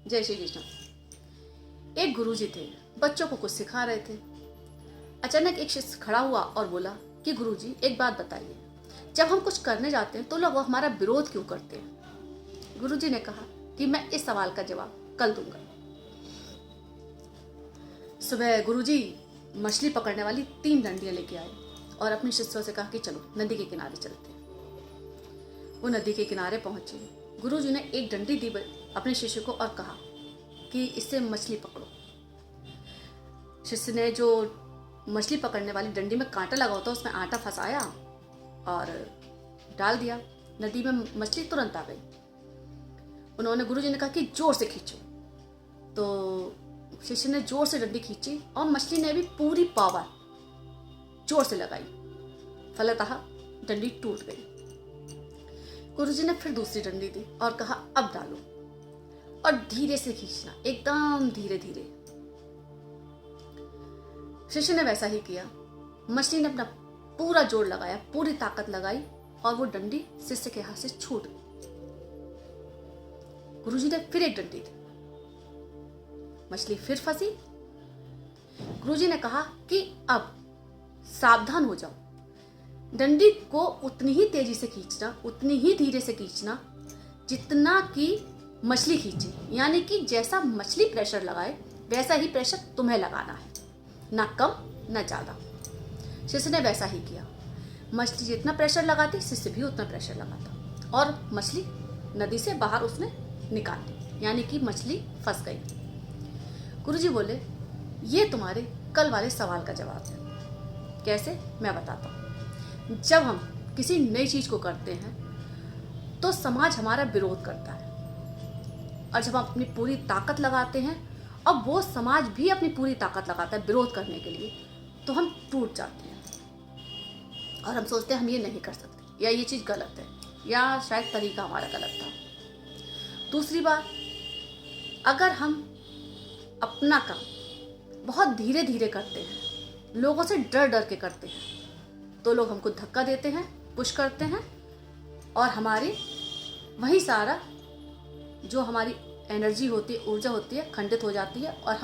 जय श्री कृष्ण। एक गुरुजी थे, बच्चों को कुछ सिखा रहे थे। अचानक एक शिष्य खड़ा हुआ और बोला कि गुरुजी एक बात बताइए, जब हम कुछ करने जाते हैं तो लोग हमारा विरोध क्यों करते हैं? गुरुजी ने कहा कि मैं इस सवाल का जवाब कल दूंगा। सुबह गुरुजी मछली पकड़ने वाली 3 डंडियां लेके आए और अपने शिष्यों से कहा कि चलो नदी के किनारे चलते हैं। वो नदी के किनारे पहुंचे। गुरुजी ने एक डंडी दी अपने शिष्य को और कहा कि इससे मछली पकड़ो। शिष्य ने जो मछली पकड़ने वाली डंडी में कांटा लगा होता उसमें आटा फंसाया और डाल दिया। नदी में मछली तुरंत आ गई। उन्होंने गुरुजी ने कहा कि जोर से खींचो, तो शिष्य ने जोर से डंडी खींची और मछली ने भी पूरी पावर जोर से लगाई। फलतः डंडी टूट गई। गुरुजी ने फिर दूसरी डंडी दी और कहा अब डालो और धीरे से खींचना, एकदम धीरे धीरे। शिष्य ने वैसा ही किया। मछली ने अपना पूरा जोर लगाया, पूरी ताकत लगाई और वो डंडी शिष्य के हाथ से छूट गई। गुरुजी ने फिर एक डंडी दी, मछली फिर फंसी। गुरुजी ने कहा कि अब सावधान हो जाओ, डंडी को उतनी ही तेजी से खींचना, उतनी ही धीरे से खींचना जितना कि मछली खींचे, यानी कि जैसा मछली प्रेशर लगाए वैसा ही प्रेशर तुम्हें लगाना है, ना कम ना ज्यादा। शिष्य ने वैसा ही किया। मछली जितना प्रेशर लगाती शिष्य भी उतना प्रेशर लगाता और मछली नदी से बाहर उसने निकाल दी, यानी कि मछली फंस गई। गुरुजी बोले ये तुम्हारे कल वाले सवाल का जवाब है। कैसे, मैं बताता हूँ। जब हम किसी नई चीज को करते हैं तो समाज हमारा विरोध करता है और जब हम अपनी पूरी ताकत लगाते हैं और वो समाज भी अपनी पूरी ताकत लगाता है विरोध करने के लिए, तो हम टूट जाते हैं और हम सोचते हैं हम ये नहीं कर सकते या ये चीज़ गलत है या शायद तरीका हमारा गलत था। दूसरी बात, अगर हम अपना काम बहुत धीरे धीरे करते हैं, लोगों से डर डर के करते हैं, तो लोग हमको धक्का देते हैं, पुश करते हैं और हमारी वही सारा जो हमारी एनर्जी होती है, ऊर्जा होती है, खंडित हो जाती है और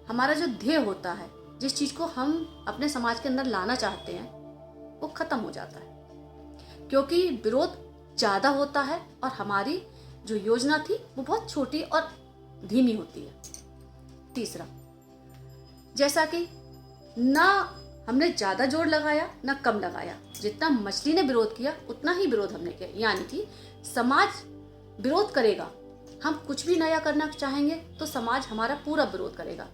हमारा जो ध्येय होता है, जिस चीज को हम अपने समाज के अंदर लाना चाहते हैं, वो खत्म हो जाता है क्योंकि विरोध ज्यादा होता है और हमारी जो योजना थी वो बहुत छोटी और धीमी होती है। तीसरा, जैसा कि ना हमने ज्यादा जोर लगाया ना कम लगाया, जितना मछली ने विरोध किया उतना ही विरोध हमने किया, यानी कि समाज विरोध करेगा। हम कुछ भी नया करना चाहेंगे तो समाज हमारा पूरा विरोध करेगा।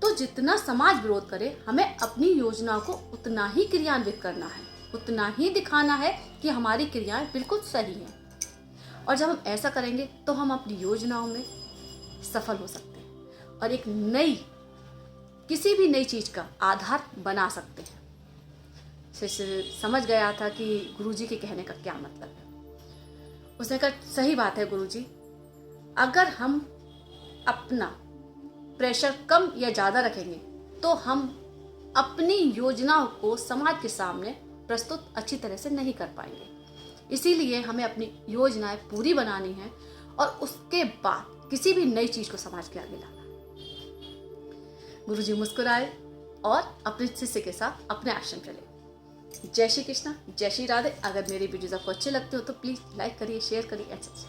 तो जितना समाज विरोध करे हमें अपनी योजनाओं को उतना ही क्रियान्वित करना है, उतना ही दिखाना है कि हमारी क्रियाएं बिल्कुल सही हैं। और जब हम ऐसा करेंगे तो हम अपनी योजनाओं में सफल हो सकते हैं और एक किसी भी नई चीज का आधार बना सकते हैं। शिष्य समझ गया था कि गुरुजी के कहने का क्या मतलब है। उसने कहा सही बात है गुरुजी, अगर हम अपना प्रेशर कम या ज्यादा रखेंगे तो हम अपनी योजनाओं को समाज के सामने प्रस्तुत अच्छी तरह से नहीं कर पाएंगे। इसीलिए हमें अपनी योजनाएं पूरी बनानी है और उसके बाद किसी भी नई चीज को समाज के आगे लाना। गुरुजी मुस्कुराए और अपने शिष्य के साथ अपने आश्रम चले। जय श्री कृष्णा, जय श्री राधे। अगर मेरी वीडियोस आपको अच्छे लगते हो तो प्लीज लाइक करिए, शेयर करिए, etc।